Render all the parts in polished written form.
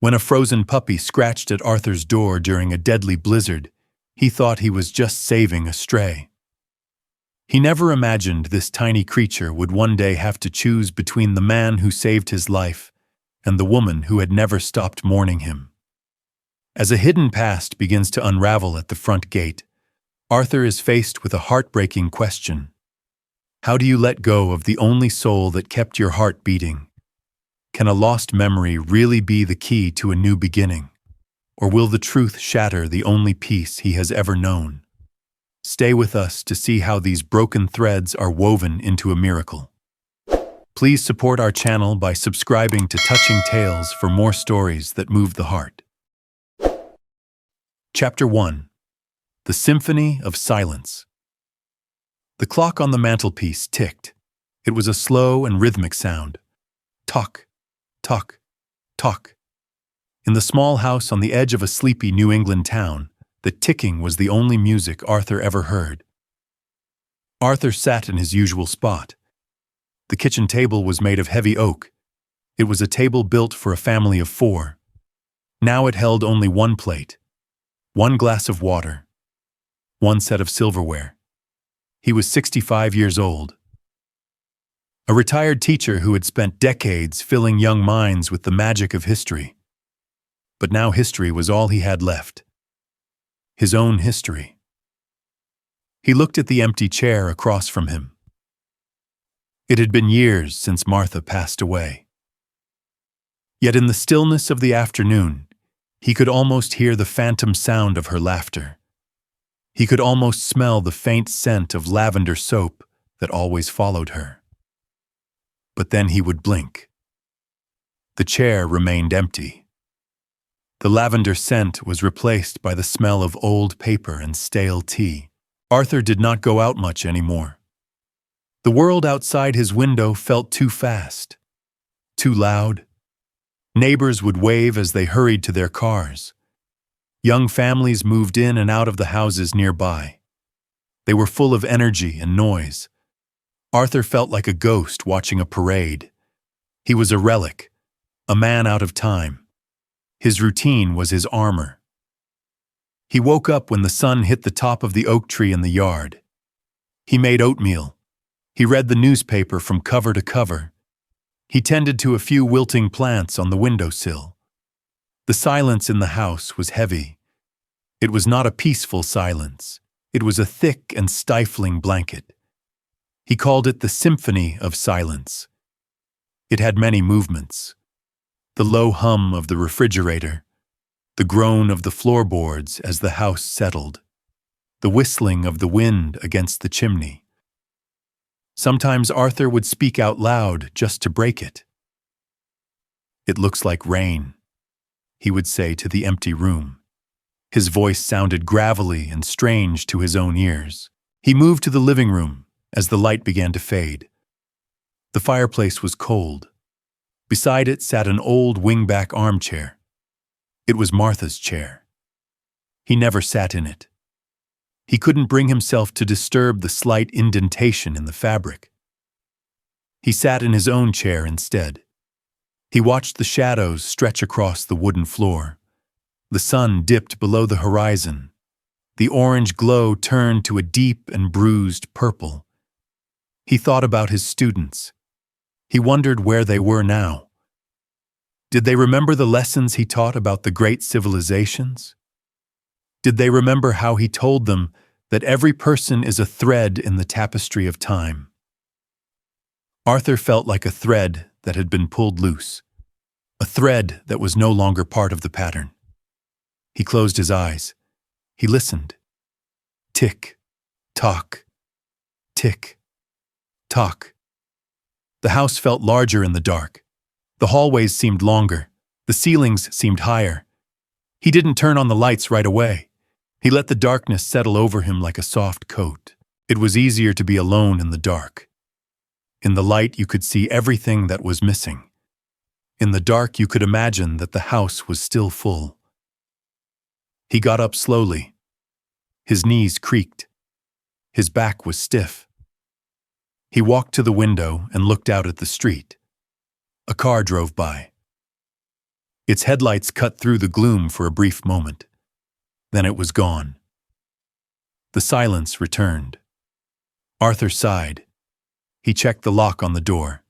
When a frozen puppy scratched at Arthur's door during a deadly blizzard, he thought he was just saving a stray. He never imagined this tiny creature would one day have to choose between the man who saved his life and the woman who had never stopped mourning him. As a hidden past begins to unravel at the front gate, Arthur is faced with a heartbreaking question. How do you let go of the only soul that kept your heart beating? Can a lost memory really be the key to a new beginning? Or will the truth shatter the only peace he has ever known? Stay with us to see how these broken threads are woven into a miracle. Please support our channel by subscribing to Touching Tales for more stories that move the heart. Chapter 1. The Symphony of Silence. The clock on the mantelpiece ticked. It was a slow and rhythmic sound. Tock, tock, tock. In the small house on the edge of a sleepy New England town, the ticking was the only music Arthur ever heard. Arthur sat in his usual spot. The kitchen table was made of heavy oak. It was a table built for a family of 4. Now it held only one plate, one glass of water, one set of silverware. He was 65 years old. A retired teacher who had spent decades filling young minds with the magic of history. But now history was all he had left. His own history. He looked at the empty chair across from him. It had been years since Martha passed away. Yet in the stillness of the afternoon, he could almost hear the phantom sound of her laughter. He could almost smell the faint scent of lavender soap that always followed her. But then he would blink. The chair remained empty. The lavender scent was replaced by the smell of old paper and stale tea. Arthur did not go out much anymore. The world outside his window felt too fast, too loud. Neighbors would wave as they hurried to their cars. Young families moved in and out of the houses nearby. They were full of energy and noise. Arthur felt like a ghost watching a parade. He was a relic, a man out of time. His routine was his armor. He woke up when the sun hit the top of the oak tree in the yard. He made oatmeal. He read the newspaper from cover to cover. He tended to a few wilting plants on the windowsill. The silence in the house was heavy. It was not a peaceful silence. It was a thick and stifling blanket. He called it the Symphony of Silence. It had many movements. The low hum of the refrigerator, the groan of the floorboards as the house settled, the whistling of the wind against the chimney. Sometimes Arthur would speak out loud just to break it. "It looks like rain," he would say to the empty room. His voice sounded gravelly and strange to his own ears. He moved to the living room as the light began to fade. The fireplace was cold. Beside it sat an old wingback armchair. It was Martha's chair. He never sat in it. He couldn't bring himself to disturb the slight indentation in the fabric. He sat in his own chair instead. He watched the shadows stretch across the wooden floor. The sun dipped below the horizon. The orange glow turned to a deep and bruised purple. He thought about his students. He wondered where they were now. Did they remember the lessons he taught about the great civilizations? Did they remember how he told them that every person is a thread in the tapestry of time? Arthur felt like a thread that had been pulled loose, a thread that was no longer part of the pattern. He closed his eyes. He listened. Tick, tock, tick, tock. The house felt larger in the dark. The hallways seemed longer. The ceilings seemed higher. He didn't turn on the lights right away. He let the darkness settle over him like a soft coat. It was easier to be alone in the dark. In the light, you could see everything that was missing. In the dark, you could imagine that the house was still full. He got up slowly. His knees creaked. His back was stiff. He walked to the window and looked out at the street. A car drove by. Its headlights cut through the gloom for a brief moment. Then it was gone. The silence returned. Arthur sighed. He checked the lock on the door.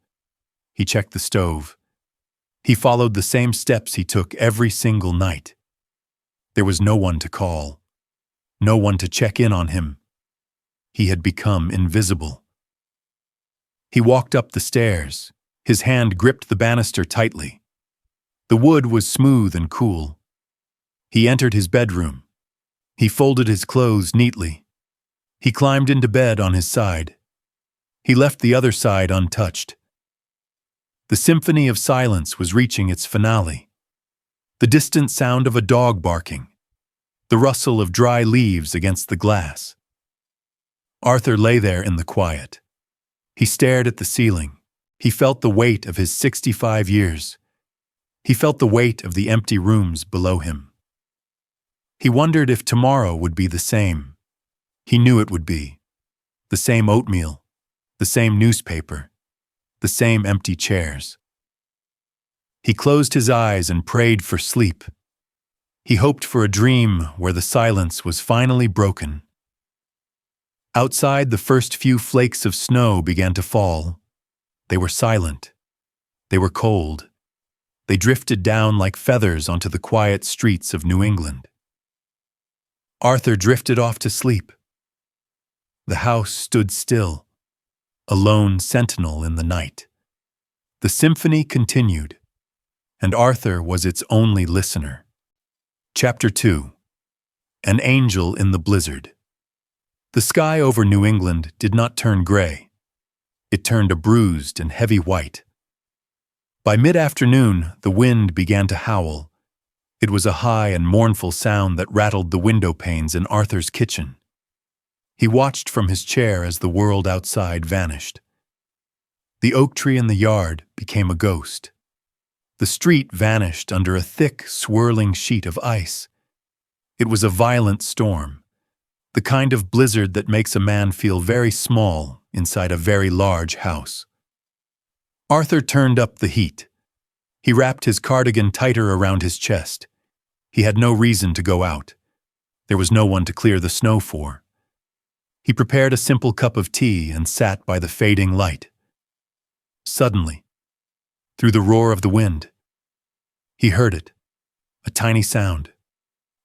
He checked the stove. He followed the same steps he took every single night. There was no one to call. No one to check in on him. He had become invisible. He walked up the stairs. His hand gripped the banister tightly. The wood was smooth and cool. He entered his bedroom. He folded his clothes neatly. He climbed into bed on his side. He left the other side untouched. The symphony of silence was reaching its finale. The distant sound of a dog barking. The rustle of dry leaves against the glass. Arthur lay there in the quiet. He stared at the ceiling. He felt the weight of his 65 years. He felt the weight of the empty rooms below him. He wondered if tomorrow would be the same. He knew it would be. The same oatmeal, the same newspaper, the same empty chairs. He closed his eyes and prayed for sleep. He hoped for a dream where the silence was finally broken. Outside, the first few flakes of snow began to fall. They were silent. They were cold. They drifted down like feathers onto the quiet streets of New England. Arthur drifted off to sleep. The house stood still, a lone sentinel in the night. The symphony continued, and Arthur was its only listener. Chapter 2. An Angel in the Blizzard. The sky over New England did not turn gray. It turned a bruised and heavy white. By mid-afternoon, the wind began to howl. It was a high and mournful sound that rattled the window panes in Arthur's kitchen. He watched from his chair as the world outside vanished. The oak tree in the yard became a ghost. The street vanished under a thick, swirling sheet of ice. It was a violent storm, the kind of blizzard that makes a man feel very small inside a very large house. Arthur turned up the heat. He wrapped his cardigan tighter around his chest. He had no reason to go out. There was no one to clear the snow for. He prepared a simple cup of tea and sat by the fading light. Suddenly, through the roar of the wind, he heard it, a tiny sound.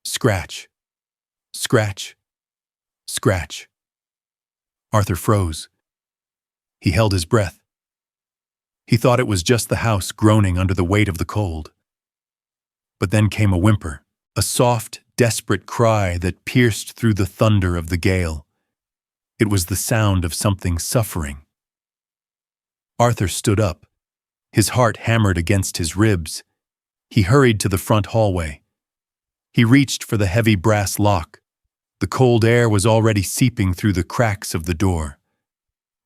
Scratch, scratch, scratch. Arthur froze. He held his breath. He thought it was just the house groaning under the weight of the cold. But then came a whimper, a soft, desperate cry that pierced through the thunder of the gale. It was the sound of something suffering. Arthur stood up. His heart hammered against his ribs. He hurried to the front hallway. He reached for the heavy brass lock. The cold air was already seeping through the cracks of the door.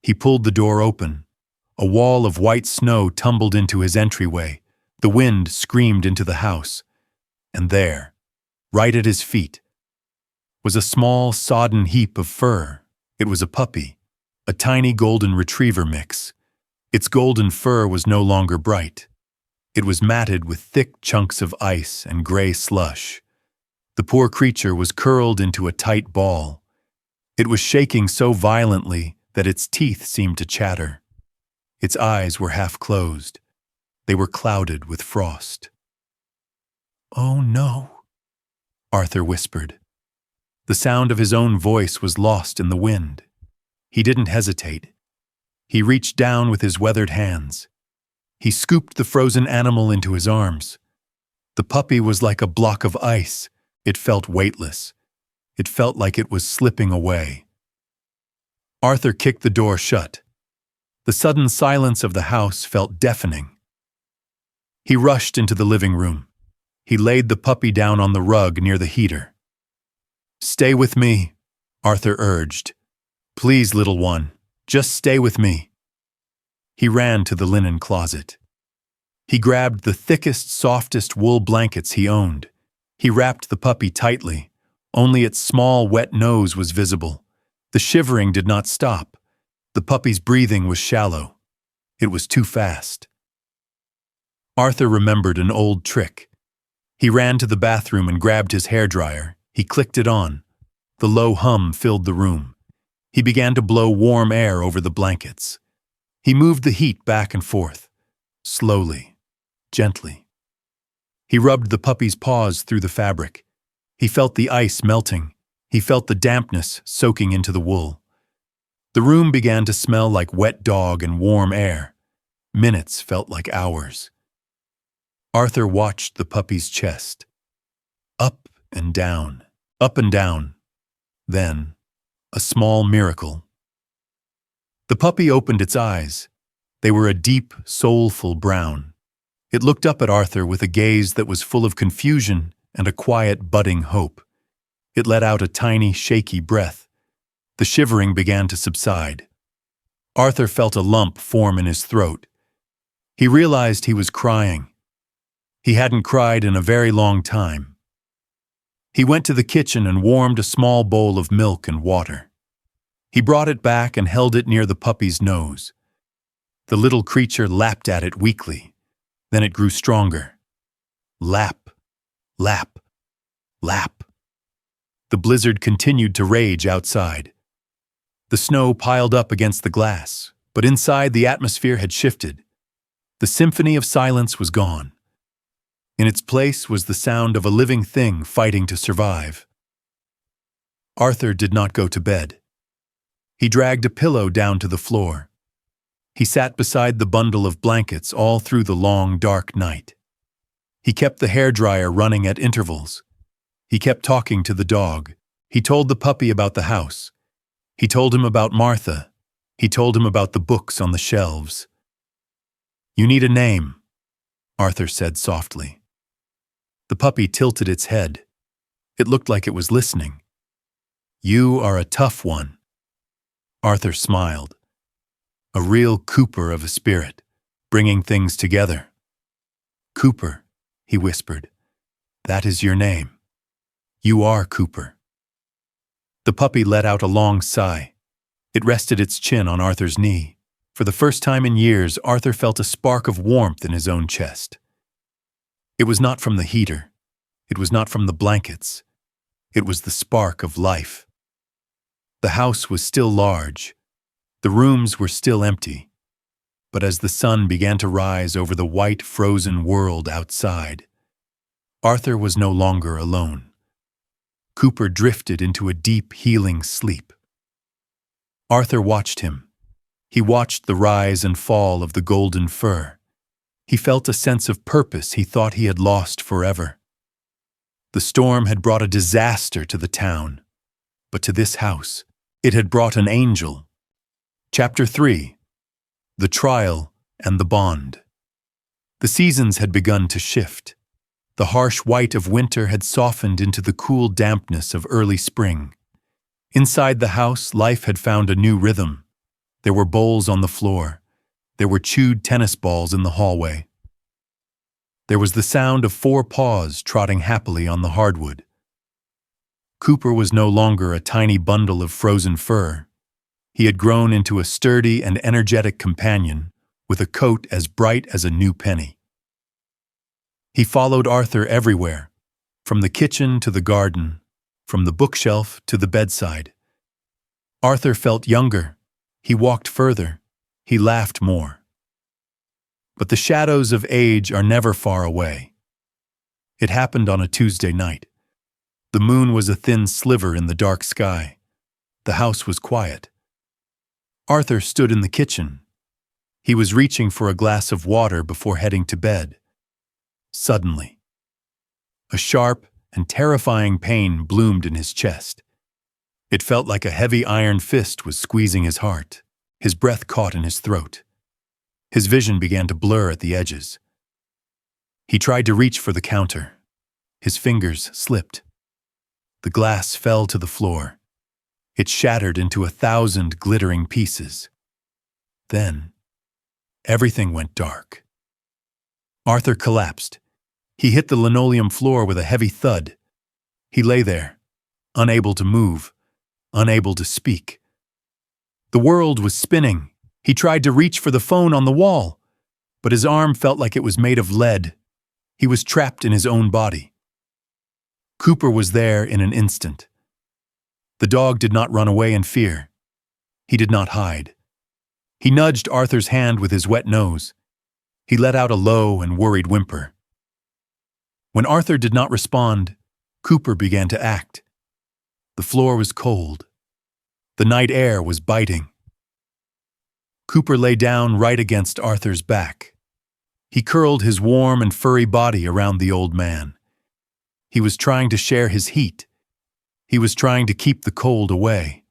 He pulled the door open. A wall of white snow tumbled into his entryway. The wind screamed into the house. And there, right at his feet, was a small, sodden heap of fur. It was a puppy, a tiny golden retriever mix. Its golden fur was no longer bright. It was matted with thick chunks of ice and gray slush. The poor creature was curled into a tight ball. It was shaking so violently that its teeth seemed to chatter. Its eyes were half closed. They were clouded with frost. "Oh no," Arthur whispered. The sound of his own voice was lost in the wind. He didn't hesitate. He reached down with his weathered hands. He scooped the frozen animal into his arms. The puppy was like a block of ice. It felt weightless. It felt like it was slipping away. Arthur kicked the door shut. The sudden silence of the house felt deafening. He rushed into the living room. He laid the puppy down on the rug near the heater. "Stay with me," Arthur urged. "Please, little one, just stay with me." He ran to the linen closet. He grabbed the thickest, softest wool blankets he owned. He wrapped the puppy tightly. Only its small, wet nose was visible. The shivering did not stop. The puppy's breathing was shallow. It was too fast. Arthur remembered an old trick. He ran to the bathroom and grabbed his hairdryer. He clicked it on. The low hum filled the room. He began to blow warm air over the blankets. He moved the heat back and forth, slowly, gently. He rubbed the puppy's paws through the fabric. He felt the ice melting. He felt the dampness soaking into the wool. The room began to smell like wet dog and warm air. Minutes felt like hours. Arthur watched the puppy's chest. Up and down, up and down. Then, a small miracle. The puppy opened its eyes. They were a deep, soulful brown. It looked up at Arthur with a gaze that was full of confusion and a quiet, budding hope. It let out a tiny, shaky breath. The shivering began to subside. Arthur felt a lump form in his throat. He realized he was crying. He hadn't cried in a very long time. He went to the kitchen and warmed a small bowl of milk and water. He brought it back and held it near the puppy's nose. The little creature lapped at it weakly. Then it grew stronger. Lap, lap, lap. The blizzard continued to rage outside. The snow piled up against the glass, but inside the atmosphere had shifted. The symphony of silence was gone. In its place was the sound of a living thing fighting to survive. Arthur did not go to bed. He dragged a pillow down to the floor. He sat beside the bundle of blankets all through the long, dark night. He kept the hairdryer running at intervals. He kept talking to the dog. He told the puppy about the house. He told him about Martha. He told him about the books on the shelves. "You need a name," Arthur said softly. The puppy tilted its head. It looked like it was listening. "You are a tough one." Arthur smiled. A real Cooper of a spirit, bringing things together. "Cooper," he whispered. "That is your name. You are Cooper." The puppy let out a long sigh. It rested its chin on Arthur's knee. For the first time in years, Arthur felt a spark of warmth in his own chest. It was not from the heater. It was not from the blankets. It was the spark of life. The house was still large. The rooms were still empty. But as the sun began to rise over the white, frozen world outside, Arthur was no longer alone. Cooper drifted into a deep, healing sleep. Arthur watched him. He watched the rise and fall of the golden fur. He felt a sense of purpose he thought he had lost forever. The storm had brought a disaster to the town, but to this house, it had brought an angel. Chapter 3. The Trial and the Bond. The seasons had begun to shift. The harsh white of winter had softened into the cool dampness of early spring. Inside the house, life had found a new rhythm. There were bowls on the floor. There were chewed tennis balls in the hallway. There was the sound of 4 paws trotting happily on the hardwood. Cooper was no longer a tiny bundle of frozen fur. He had grown into a sturdy and energetic companion with a coat as bright as a new penny. He followed Arthur everywhere, from the kitchen to the garden, from the bookshelf to the bedside. Arthur felt younger. He walked further. He laughed more. But the shadows of age are never far away. It happened on a Tuesday night. The moon was a thin sliver in the dark sky. The house was quiet. Arthur stood in the kitchen. He was reaching for a glass of water before heading to bed. Suddenly, a sharp and terrifying pain bloomed in his chest. It felt like a heavy iron fist was squeezing his heart. His breath caught in his throat. His vision began to blur at the edges. He tried to reach for the counter. His fingers slipped. The glass fell to the floor. It shattered into 1,000 glittering pieces. Then, everything went dark. Arthur collapsed. He hit the linoleum floor with a heavy thud. He lay there, unable to move, unable to speak. The world was spinning. He tried to reach for the phone on the wall, but his arm felt like it was made of lead. He was trapped in his own body. Cooper was there in an instant. The dog did not run away in fear. He did not hide. He nudged Arthur's hand with his wet nose. He let out a low and worried whimper. When Arthur did not respond, Cooper began to act. The floor was cold. The night air was biting. Cooper lay down right against Arthur's back. He curled his warm and furry body around the old man. He was trying to share his heat. He was trying to keep the cold away.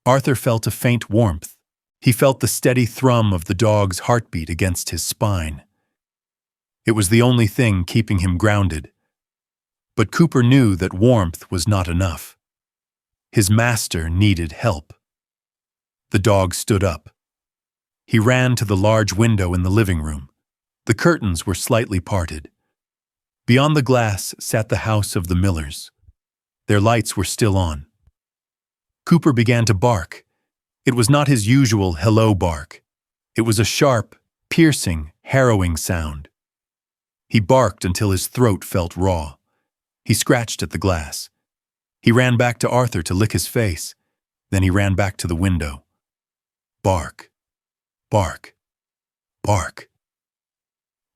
Arthur felt a faint warmth. He felt the steady thrum of the dog's heartbeat against his spine. It was the only thing keeping him grounded. But Cooper knew that warmth was not enough. His master needed help. The dog stood up. He ran to the large window in the living room. The curtains were slightly parted. Beyond the glass sat the house of the Millers. Their lights were still on. Cooper began to bark. It was not his usual hello bark. It was a sharp, piercing, harrowing sound. He barked until his throat felt raw. He scratched at the glass. He ran back to Arthur to lick his face. Then he ran back to the window. Bark, bark, bark.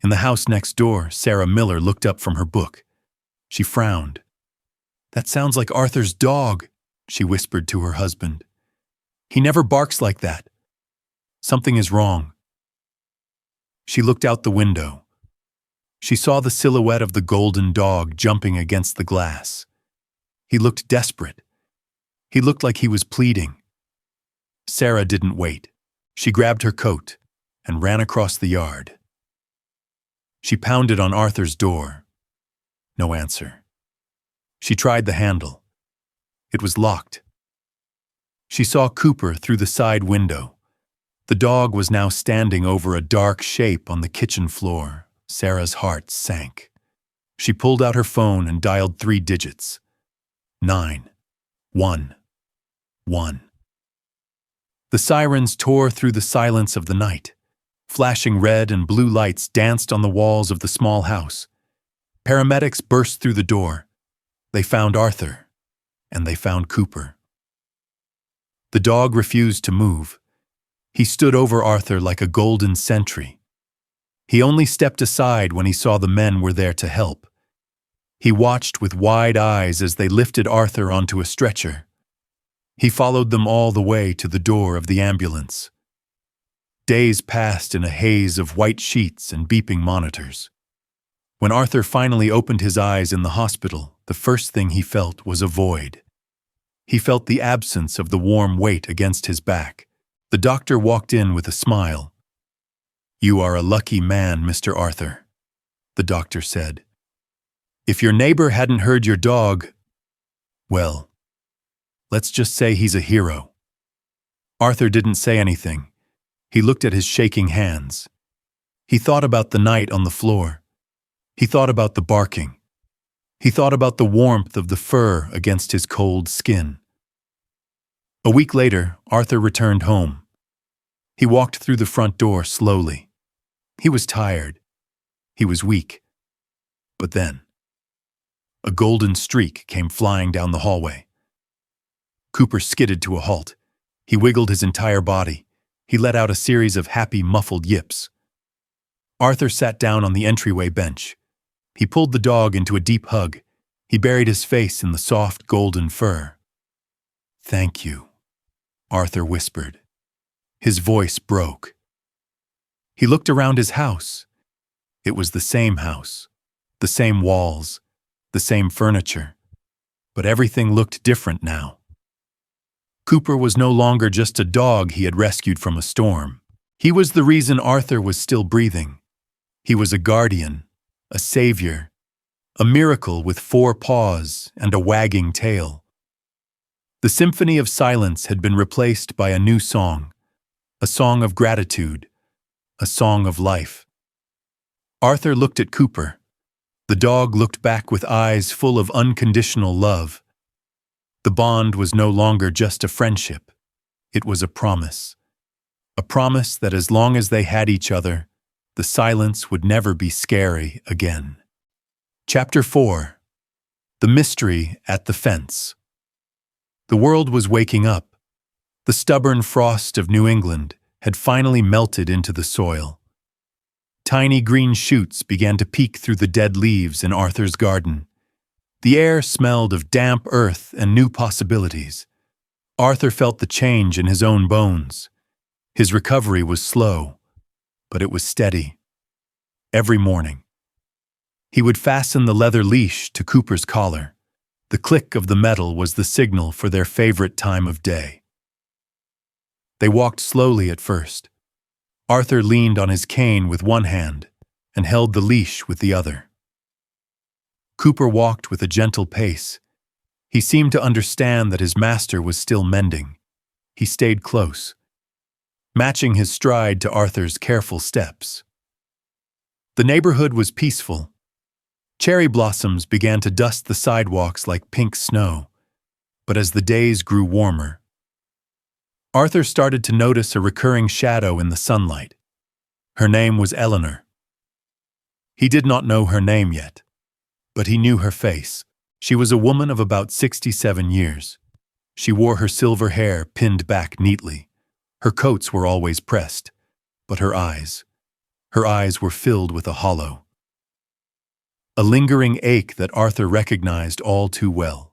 In the house next door, Sarah Miller looked up from her book. She frowned. "That sounds like Arthur's dog," she whispered to her husband. "He never barks like that. Something is wrong." She looked out the window. She saw the silhouette of the golden dog jumping against the glass. He looked desperate. He looked like he was pleading. Sarah didn't wait. She grabbed her coat and ran across the yard. She pounded on Arthur's door. No answer. She tried the handle. It was locked. She saw Cooper through the side window. The dog was now standing over a dark shape on the kitchen floor. Sarah's heart sank. She pulled out her phone and dialed 3 digits. 911. The sirens tore through the silence of the night. Flashing red and blue lights danced on the walls of the small house. Paramedics burst through the door. They found Arthur, and they found Cooper. The dog refused to move. He stood over Arthur like a golden sentry. He only stepped aside when he saw the men were there to help. He watched with wide eyes as they lifted Arthur onto a stretcher. He followed them all the way to the door of the ambulance. Days passed in a haze of white sheets and beeping monitors. When Arthur finally opened his eyes in the hospital, the first thing he felt was a void. He felt the absence of the warm weight against his back. The doctor walked in with a smile. "You are a lucky man, Mr. Arthur," the doctor said. "If your neighbor hadn't heard your dog, well, let's just say he's a hero." Arthur didn't say anything. He looked at his shaking hands. He thought about the night on the floor. He thought about the barking. He thought about the warmth of the fur against his cold skin. A week later, Arthur returned home. He walked through the front door slowly. He was tired. He was weak. But then, a golden streak came flying down the hallway. Cooper skidded to a halt. He wiggled his entire body. He let out a series of happy, muffled yips. Arthur sat down on the entryway bench. He pulled the dog into a deep hug. He buried his face in the soft, golden fur. "Thank you," Arthur whispered. His voice broke. He looked around his house. It was the same house, the same walls, the same furniture. But everything looked different now. Cooper was no longer just a dog he had rescued from a storm. He was the reason Arthur was still breathing. He was a guardian, a savior, a miracle with 4 paws and a wagging tail. The symphony of silence had been replaced by a new song, a song of gratitude, a song of life. Arthur looked at Cooper. The dog looked back with eyes full of unconditional love. The bond was no longer just a friendship. It was a promise. A promise that as long as they had each other, the silence would never be scary again. Chapter 4. The mystery at the fence. The world was waking up. The stubborn frost of New England had finally melted into the soil. Tiny green shoots began to peek through the dead leaves in Arthur's garden. The air smelled of damp earth and new possibilities. Arthur felt the change in his own bones. His recovery was slow, but it was steady. Every morning, he would fasten the leather leash to Cooper's collar. The click of the metal was the signal for their favorite time of day. They walked slowly at first. Arthur leaned on his cane with one hand and held the leash with the other. Cooper walked with a gentle pace. He seemed to understand that his master was still mending. He stayed close, matching his stride to Arthur's careful steps. The neighborhood was peaceful. Cherry blossoms began to dust the sidewalks like pink snow, but as the days grew warmer, Arthur started to notice a recurring shadow in the sunlight. Her name was Eleanor. He did not know her name yet, but he knew her face. She was a woman of about 67 years. She wore her silver hair pinned back neatly. Her coats were always pressed, but her eyes were filled with a hollow, a lingering ache that Arthur recognized all too well.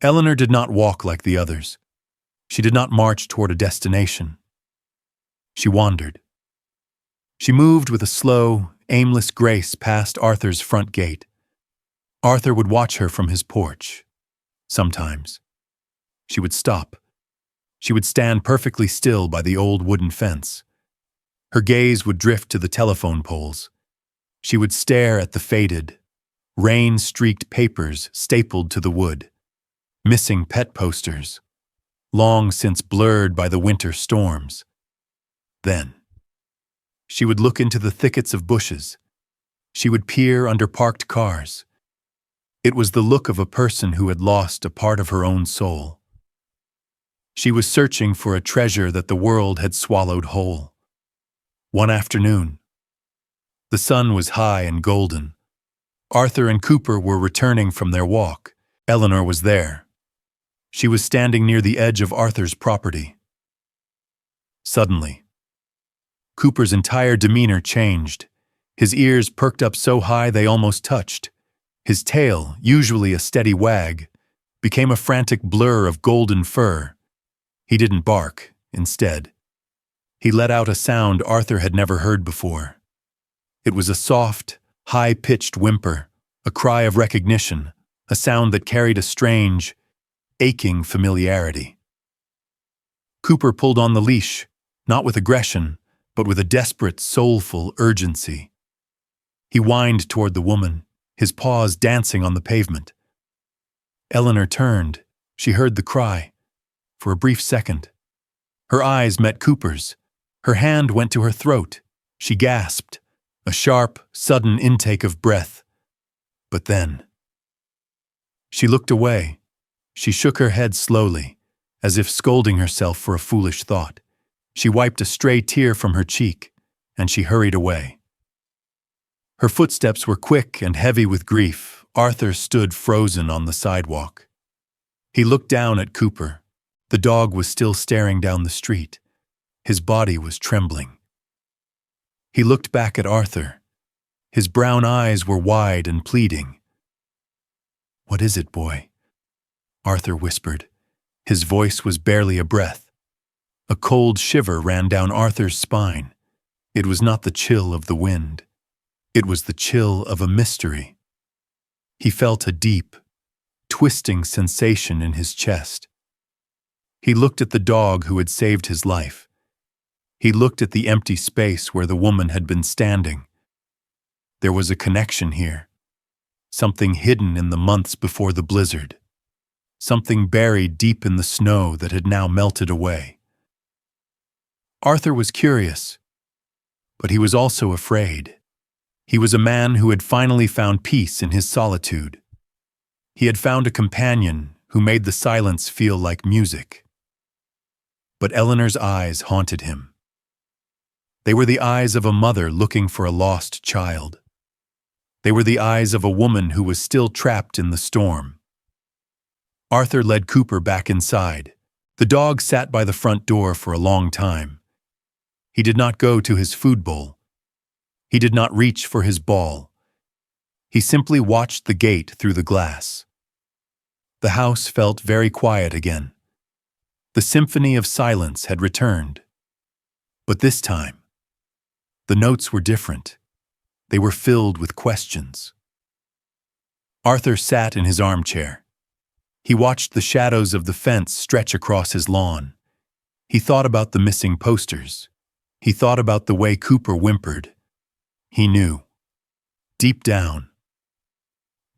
Eleanor did not walk like the others. She did not march toward a destination. She wandered. She moved with a slow, aimless grace past Arthur's front gate. Arthur would watch her from his porch. Sometimes she would stop. She would stand perfectly still by the old wooden fence. Her gaze would drift to the telephone poles. She would stare at the faded, rain-streaked papers stapled to the wood, missing pet posters, long since blurred by the winter storms. Then, she would look into the thickets of bushes. She would peer under parked cars. It was the look of a person who had lost a part of her own soul. She was searching for a treasure that the world had swallowed whole. One afternoon, the sun was high and golden. Arthur and Cooper were returning from their walk. Eleanor was there. She was standing near the edge of Arthur's property. Suddenly, Cooper's entire demeanor changed. His ears perked up so high they almost touched. His tail, usually a steady wag, became a frantic blur of golden fur. He didn't bark. Instead, he let out a sound Arthur had never heard before. It was a soft, high-pitched whimper, a cry of recognition, a sound that carried a strange, aching familiarity. Cooper pulled on the leash, not with aggression, but with a desperate, soulful urgency. He whined toward the woman, his paws dancing on the pavement. Eleanor turned. She heard the cry. For a brief second, her eyes met Cooper's. Her hand went to her throat. She gasped, a sharp, sudden intake of breath. But then, she looked away. She shook her head slowly, as if scolding herself for a foolish thought. She wiped a stray tear from her cheek, and she hurried away. Her footsteps were quick and heavy with grief. Arthur stood frozen on the sidewalk. He looked down at Cooper. The dog was still staring down the street. His body was trembling. He looked back at Arthur. His brown eyes were wide and pleading. "What is it, boy?" Arthur whispered. His voice was barely a breath. A cold shiver ran down Arthur's spine. It was not the chill of the wind. It was the chill of a mystery. He felt a deep, twisting sensation in his chest. He looked at the dog who had saved his life. He looked at the empty space where the woman had been standing. There was a connection here. Something hidden in the months before the blizzard. Something buried deep in the snow that had now melted away. Arthur was curious, but he was also afraid. He was a man who had finally found peace in his solitude. He had found a companion who made the silence feel like music. But Eleanor's eyes haunted him. They were the eyes of a mother looking for a lost child. They were the eyes of a woman who was still trapped in the storm. Arthur led Cooper back inside. The dog sat by the front door for a long time. He did not go to his food bowl. He did not reach for his ball. He simply watched the gate through the glass. The house felt very quiet again. The symphony of silence had returned. But this time, the notes were different. They were filled with questions. Arthur sat in his armchair. He watched the shadows of the fence stretch across his lawn. He thought about the missing posters. He thought about the way Cooper whimpered. He knew, deep down,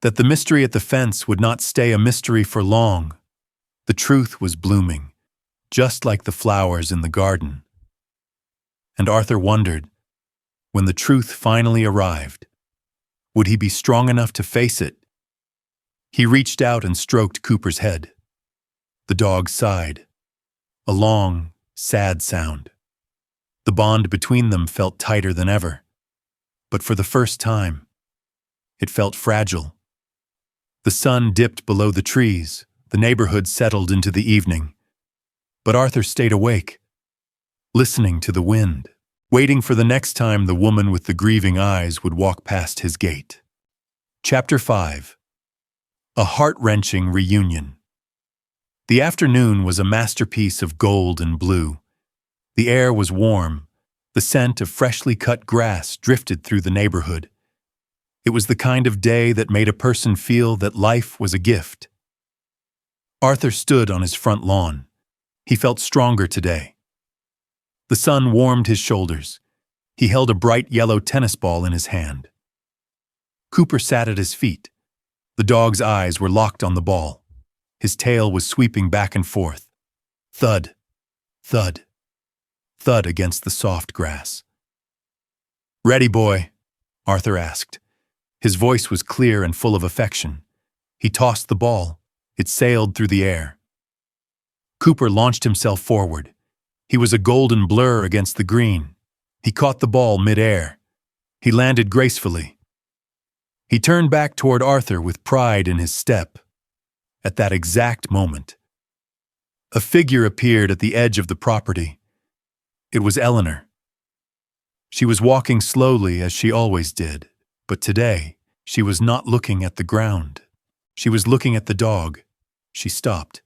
that the mystery at the fence would not stay a mystery for long. The truth was blooming, just like the flowers in the garden. And Arthur wondered, when the truth finally arrived, would he be strong enough to face it? He reached out and stroked Cooper's head. The dog sighed, a long, sad sound. The bond between them felt tighter than ever. But for the first time, it felt fragile. The sun dipped below the trees. The neighborhood settled into the evening. But Arthur stayed awake, listening to the wind, waiting for the next time the woman with the grieving eyes would walk past his gate. Chapter 5. A heart-wrenching reunion. The afternoon was a masterpiece of gold and blue. The air was warm. The scent of freshly cut grass drifted through the neighborhood. It was the kind of day that made a person feel that life was a gift. Arthur stood on his front lawn. He felt stronger today. The sun warmed his shoulders. He held a bright yellow tennis ball in his hand. Cooper sat at his feet. The dog's eyes were locked on the ball. His tail was sweeping back and forth. Thud, thud, thud against the soft grass. "Ready, boy?" Arthur asked. His voice was clear and full of affection. He tossed the ball. It sailed through the air. Cooper launched himself forward. He was a golden blur against the green. He caught the ball mid-air. He landed gracefully. He turned back toward Arthur with pride in his step. At that exact moment, a figure appeared at the edge of the property. It was Eleanor. She was walking slowly as she always did, but today she was not looking at the ground. She was looking at the dog. She stopped.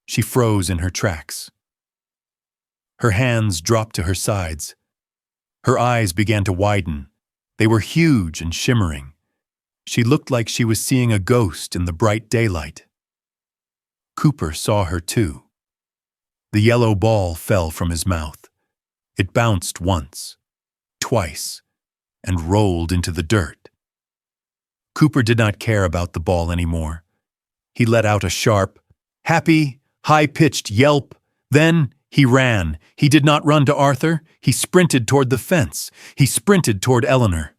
She froze in her tracks. Her hands dropped to her sides. Her eyes began to widen. They were huge and shimmering. She looked like she was seeing a ghost in the bright daylight. Cooper saw her too. The yellow ball fell from his mouth. It bounced once, twice, and rolled into the dirt. Cooper did not care about the ball anymore. He let out a sharp, happy, high-pitched yelp. Then he ran. He did not run to Arthur. He sprinted toward the fence. He sprinted toward Eleanor.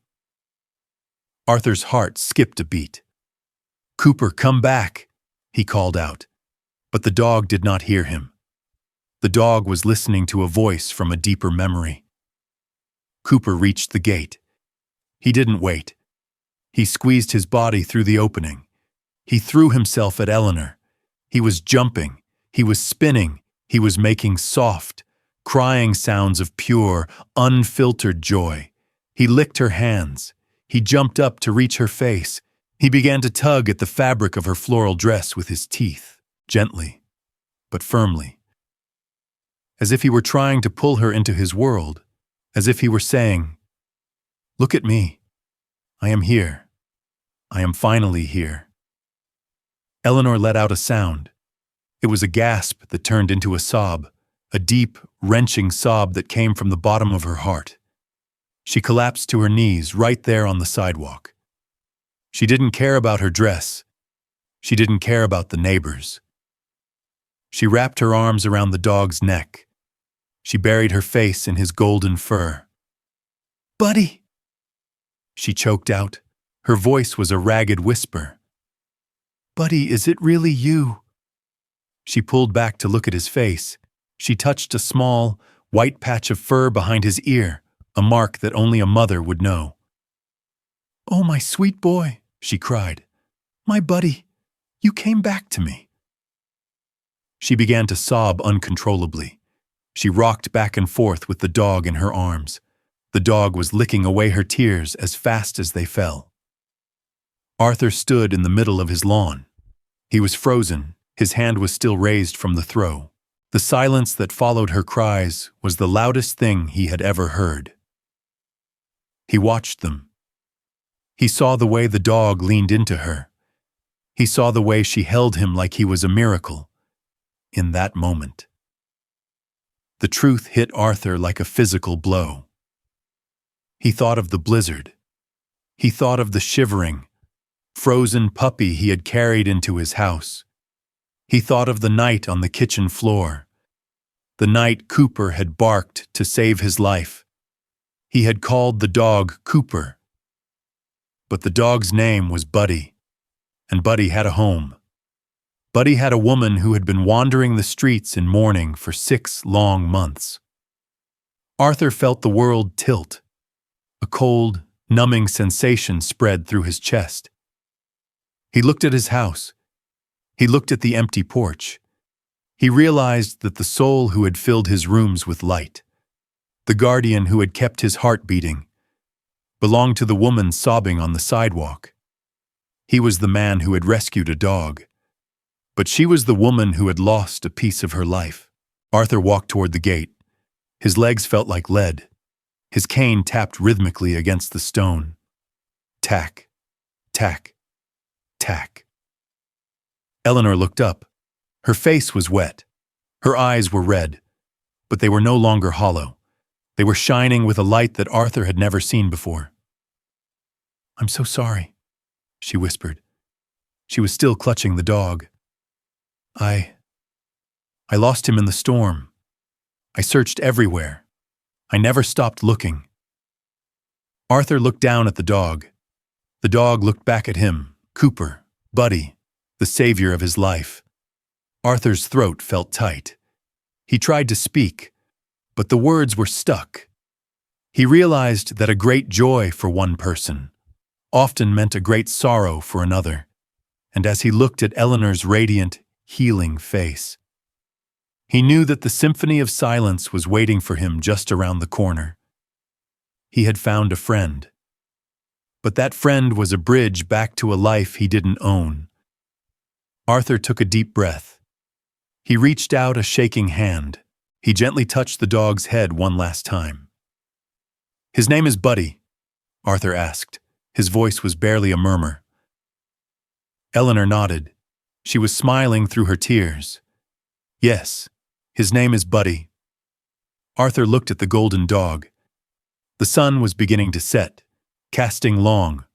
Arthur's heart skipped a beat. "Cooper, come back," he called out. But the dog did not hear him. The dog was listening to a voice from a deeper memory. Cooper reached the gate. He didn't wait. He squeezed his body through the opening. He threw himself at Eleanor. He was jumping. He was spinning. He was making soft, crying sounds of pure, unfiltered joy. He licked her hands. He jumped up to reach her face. He began to tug at the fabric of her floral dress with his teeth, gently, but firmly. As if he were trying to pull her into his world, as if he were saying, "Look at me. I am here. I am finally here." Eleanor let out a sound. It was a gasp that turned into a sob, a deep, wrenching sob that came from the bottom of her heart. She collapsed to her knees right there on the sidewalk. She didn't care about her dress. She didn't care about the neighbors. She wrapped her arms around the dog's neck. She buried her face in his golden fur. "Buddy!" she choked out. Her voice was a ragged whisper. "Buddy, is it really you?" She pulled back to look at his face. She touched a small, white patch of fur behind his ear, a mark that only a mother would know. "Oh, my sweet boy," she cried. "My buddy, you came back to me." She began to sob uncontrollably. She rocked back and forth with the dog in her arms. The dog was licking away her tears as fast as they fell. Arthur stood in the middle of his lawn. He was frozen, his hand was still raised from the throw. The silence that followed her cries was the loudest thing he had ever heard. He watched them. He saw the way the dog leaned into her. He saw the way she held him like he was a miracle. In that moment, the truth hit Arthur like a physical blow. He thought of the blizzard. He thought of the shivering, frozen puppy he had carried into his house. He thought of the night on the kitchen floor, the night Cooper had barked to save his life. He had called the dog Cooper. But the dog's name was Buddy, and Buddy had a home. Buddy had a woman who had been wandering the streets in mourning for 6 long months. Arthur felt the world tilt. A cold, numbing sensation spread through his chest. He looked at his house. He looked at the empty porch. He realized that the soul who had filled his rooms with light, the guardian who had kept his heart beating, belonged to the woman sobbing on the sidewalk. He was the man who had rescued a dog, but she was the woman who had lost a piece of her life. Arthur walked toward the gate. His legs felt like lead. His cane tapped rhythmically against the stone. Tack, tack, tack. Eleanor looked up. Her face was wet. Her eyes were red, but they were no longer hollow. They were shining with a light that Arthur had never seen before. "I'm so sorry," she whispered. She was still clutching the dog. I lost him in the storm. I searched everywhere. I never stopped looking." Arthur looked down at the dog. The dog looked back at him, Cooper, Buddy, the savior of his life. Arthur's throat felt tight. He tried to speak, but the words were stuck. He realized that a great joy for one person often meant a great sorrow for another, and as he looked at Eleanor's radiant, healing face, he knew that the symphony of silence was waiting for him just around the corner. He had found a friend. But that friend was a bridge back to a life he didn't own. Arthur took a deep breath. He reached out a shaking hand. He gently touched the dog's head one last time. "His name is Buddy," Arthur asked. His voice was barely a murmur. Eleanor nodded. She was smiling through her tears. "Yes, his name is Buddy." Arthur looked at the golden dog. The sun was beginning to set, casting long,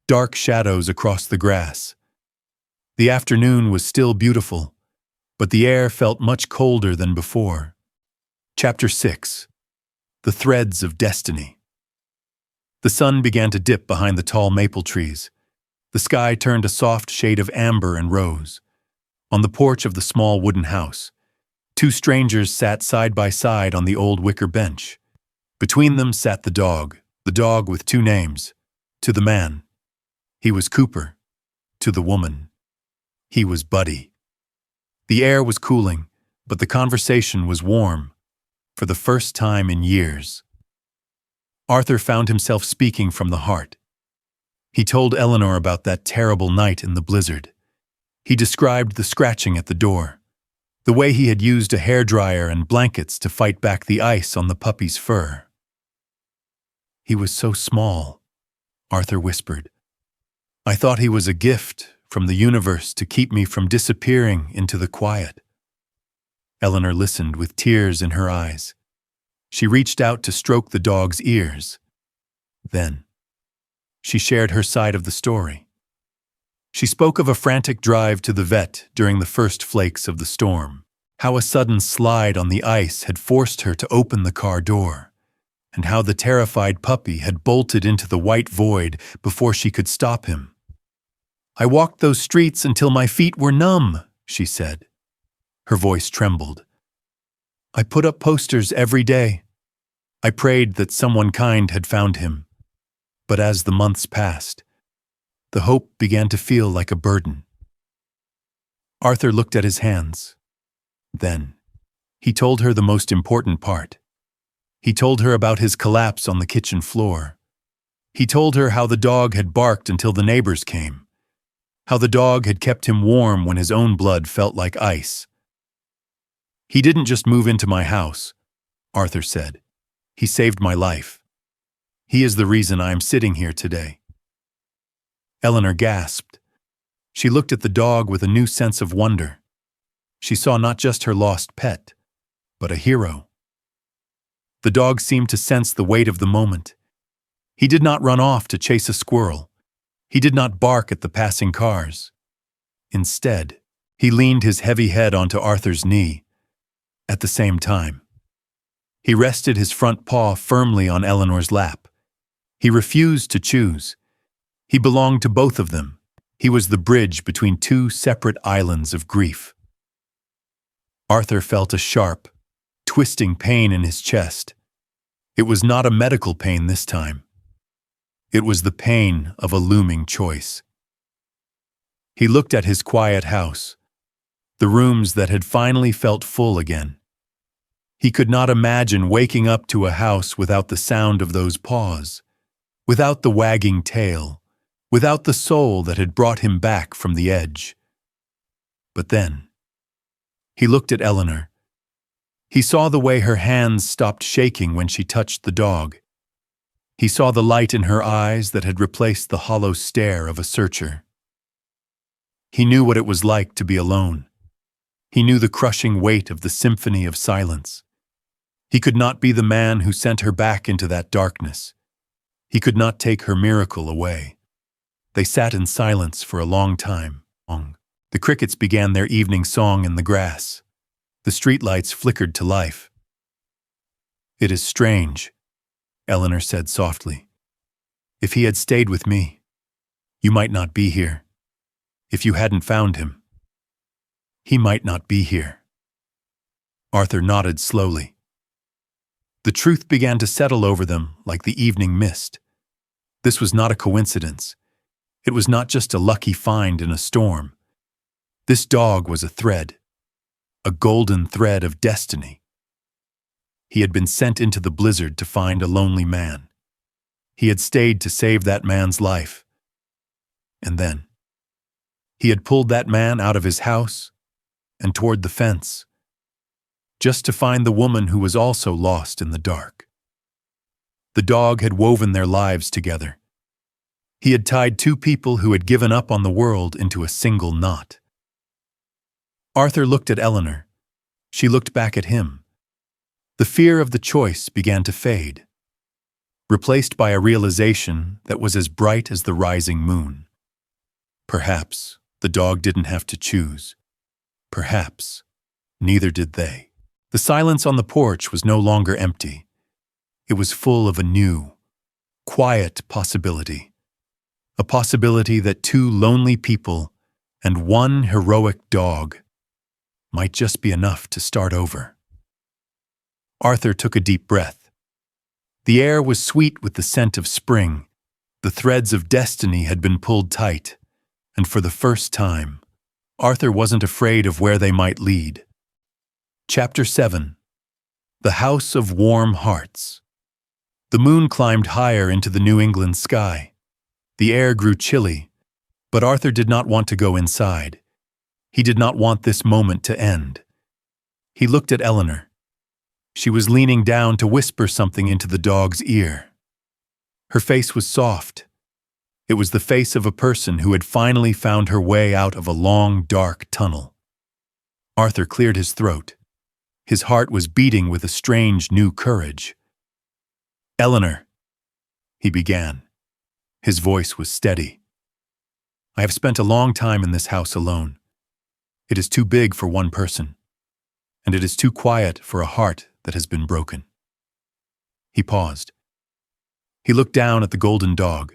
dark shadows across the grass. The afternoon was still beautiful, but the air felt much colder than before. Chapter 6. The Threads of Destiny. The sun began to dip behind the tall maple trees. The sky turned a soft shade of amber and rose. On the porch of the small wooden house, 2 strangers sat side by side on the old wicker bench. Between them sat the dog with 2 names. To the man, he was Cooper. To the woman, he was Buddy. The air was cooling, but the conversation was warm, for the first time in years. Arthur found himself speaking from the heart. He told Eleanor about that terrible night in the blizzard. He described the scratching at the door, the way he had used a hairdryer and blankets to fight back the ice on the puppy's fur. "He was so small," Arthur whispered. "I thought he was a gift from the universe to keep me from disappearing into the quiet." Eleanor listened with tears in her eyes. She reached out to stroke the dog's ears. Then, she shared her side of the story. She spoke of a frantic drive to the vet during the first flakes of the storm, how a sudden slide on the ice had forced her to open the car door, and how the terrified puppy had bolted into the white void before she could stop him. "I walked those streets until my feet were numb," she said. Her voice trembled. "I put up posters every day. I prayed that someone kind had found him. But as the months passed, the hope began to feel like a burden. Arthur looked at his hands. Then, he told her the most important part. He told her about his collapse on the kitchen floor. He told her how the dog had barked until the neighbors came, how the dog had kept him warm when his own blood felt like ice. "He didn't just move into my house," Arthur said. "He saved my life. He is the reason I am sitting here today." Eleanor gasped. She looked at the dog with a new sense of wonder. She saw not just her lost pet, but a hero. The dog seemed to sense the weight of the moment. He did not run off to chase a squirrel. He did not bark at the passing cars. Instead, he leaned his heavy head onto Arthur's knee. At the same time, he rested his front paw firmly on Eleanor's lap. He refused to choose. He belonged to both of them. He was the bridge between two separate islands of grief. Arthur felt a sharp, twisting pain in his chest. It was not a medical pain this time. It was the pain of a looming choice. He looked at his quiet house, the rooms that had finally felt full again. He could not imagine waking up to a house without the sound of those paws, without the wagging tail, without the soul that had brought him back from the edge. But then, he looked at Eleanor. He saw the way her hands stopped shaking when she touched the dog. He saw the light in her eyes that had replaced the hollow stare of a searcher. He knew what it was like to be alone. He knew the crushing weight of the symphony of silence. He could not be the man who sent her back into that darkness. He could not take her miracle away. They sat in silence for a long time. The crickets began their evening song in the grass. The streetlights flickered to life. "It is strange," Eleanor said softly. "If he had stayed with me, you might not be here. If you hadn't found him, he might not be here." Arthur nodded slowly. The truth began to settle over them like the evening mist. This was not a coincidence. It was not just a lucky find in a storm. This dog was a thread, a golden thread of destiny. He had been sent into the blizzard to find a lonely man. He had stayed to save that man's life. And then, he had pulled that man out of his house and toward the fence, just to find the woman who was also lost in the dark. The dog had woven their lives together. He had tied two people who had given up on the world into a single knot. Arthur looked at Eleanor. She looked back at him. The fear of the choice began to fade, replaced by a realization that was as bright as the rising moon. Perhaps the dog didn't have to choose. Perhaps neither did they. The silence on the porch was no longer empty. It was full of a new, quiet possibility. A possibility that two lonely people and one heroic dog might just be enough to start over. Arthur took a deep breath. The air was sweet with the scent of spring. The threads of destiny had been pulled tight, and for the first time, Arthur wasn't afraid of where they might lead. Chapter 7. The House of Warm Hearts. The moon climbed higher into the New England sky. The air grew chilly, but Arthur did not want to go inside. He did not want this moment to end. He looked at Eleanor. She was leaning down to whisper something into the dog's ear. Her face was soft. It was the face of a person who had finally found her way out of a long, dark tunnel. Arthur cleared his throat. His heart was beating with a strange new courage. "Eleanor," he began. His voice was steady. "I have spent a long time in this house alone. It is too big for one person, and it is too quiet for a heart that has been broken." He paused. He looked down at the golden dog.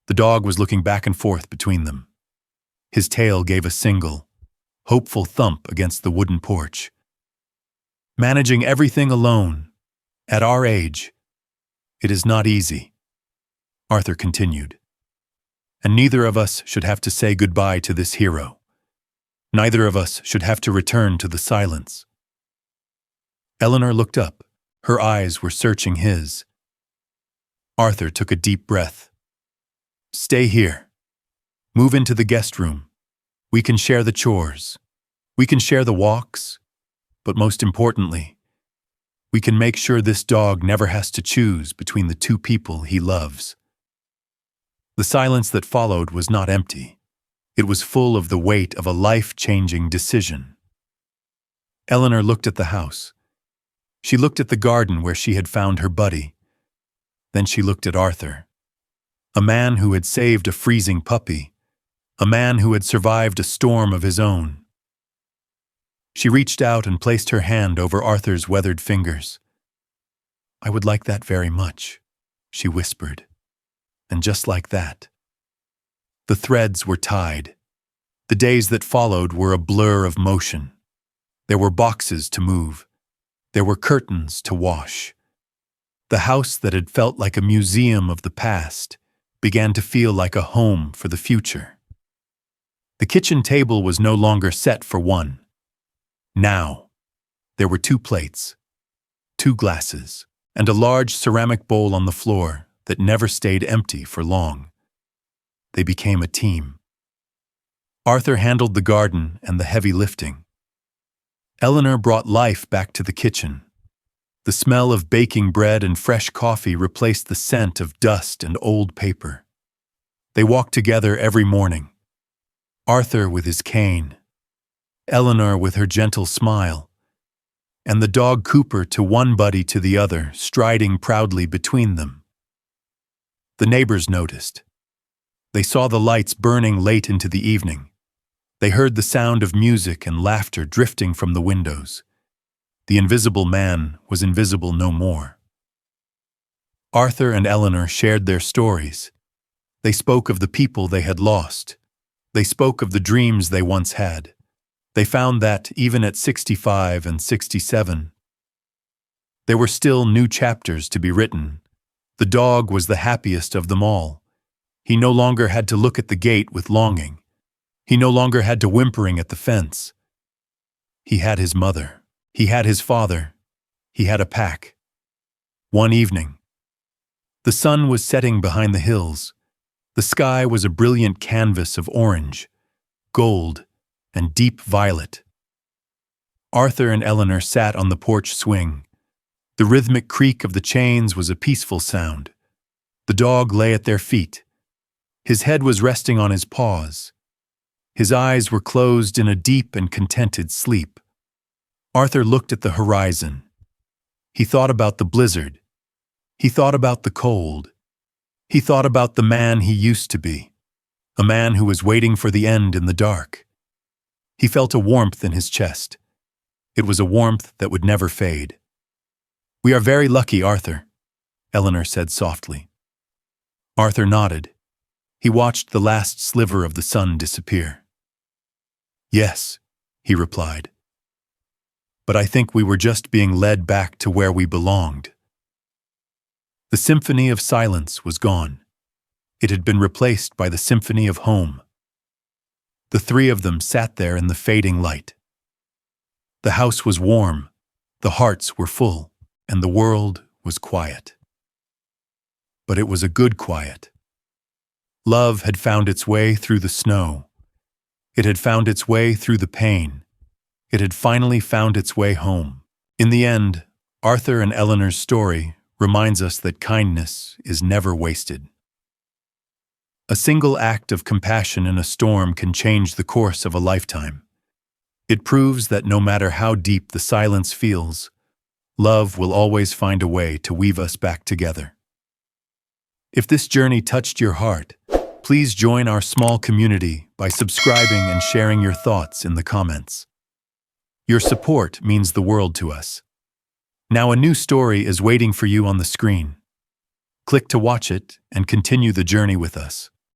The dog was looking back and forth between them. His tail gave a single, hopeful thump against the wooden porch. Managing everything alone, at our age, it is not easy. Arthur continued. And neither of us should have to say goodbye to this hero. Neither of us should have to return to the silence. Eleanor looked up. Her eyes were searching his. Arthur took a deep breath. Stay here. Move into the guest room. We can share the chores. We can share the walks. But most importantly, we can make sure this dog never has to choose between the two people he loves. The silence that followed was not empty. It was full of the weight of a life-changing decision. Eleanor looked at the house. She looked at the garden where she had found her buddy. Then she looked at Arthur, a man who had saved a freezing puppy, a man who had survived a storm of his own. She reached out and placed her hand over Arthur's weathered fingers. I would like that very much, she whispered. And just like that, the threads were tied. The days that followed were a blur of motion. There were boxes to move. There were curtains to wash. The house that had felt like a museum of the past began to feel like a home for the future. The kitchen table was no longer set for one. Now, there were 2 plates, 2 glasses, and a large ceramic bowl on the floor that never stayed empty for long. They became a team. Arthur handled the garden and the heavy lifting. Eleanor brought life back to the kitchen. The smell of baking bread and fresh coffee replaced the scent of dust and old paper. They walked together every morning. Arthur with his cane, Eleanor with her gentle smile, and the dog Cooper to one buddy to the other, striding proudly between them. The neighbors noticed. They saw the lights burning late into the evening. They heard the sound of music and laughter drifting from the windows. The invisible man was invisible no more. Arthur and Eleanor shared their stories. They spoke of the people they had lost. They spoke of the dreams they once had. They found that, even at 65 and 67, there were still new chapters to be written. The dog was the happiest of them all. He no longer had to look at the gate with longing. He no longer had to whimpering at the fence. He had his mother. He had his father. He had a pack. One evening, the sun was setting behind the hills. The sky was a brilliant canvas of orange, gold, and deep violet. Arthur and Eleanor sat on the porch swing. The rhythmic creak of the chains was a peaceful sound. The dog lay at their feet. His head was resting on his paws. His eyes were closed in a deep and contented sleep. Arthur looked at the horizon. He thought about the blizzard. He thought about the cold. He thought about the man he used to be, a man who was waiting for the end in the dark. He felt a warmth in his chest. It was a warmth that would never fade. "We are very lucky, Arthur," Eleanor said softly. Arthur nodded. He watched the last sliver of the sun disappear. "Yes," he replied. "But I think we were just being led back to where we belonged." The symphony of silence was gone. It had been replaced by the symphony of home. The 3 of them sat there in the fading light. The house was warm, the hearts were full, and the world was quiet. But it was a good quiet. Love had found its way through the snow. It had found its way through the pain. It had finally found its way home. In the end, Arthur and Eleanor's story reminds us that kindness is never wasted. A single act of compassion in a storm can change the course of a lifetime. It proves that no matter how deep the silence feels, love will always find a way to weave us back together. If this journey touched your heart, please join our small community by subscribing and sharing your thoughts in the comments. Your support means the world to us. Now a new story is waiting for you on the screen. Click to watch it and continue the journey with us.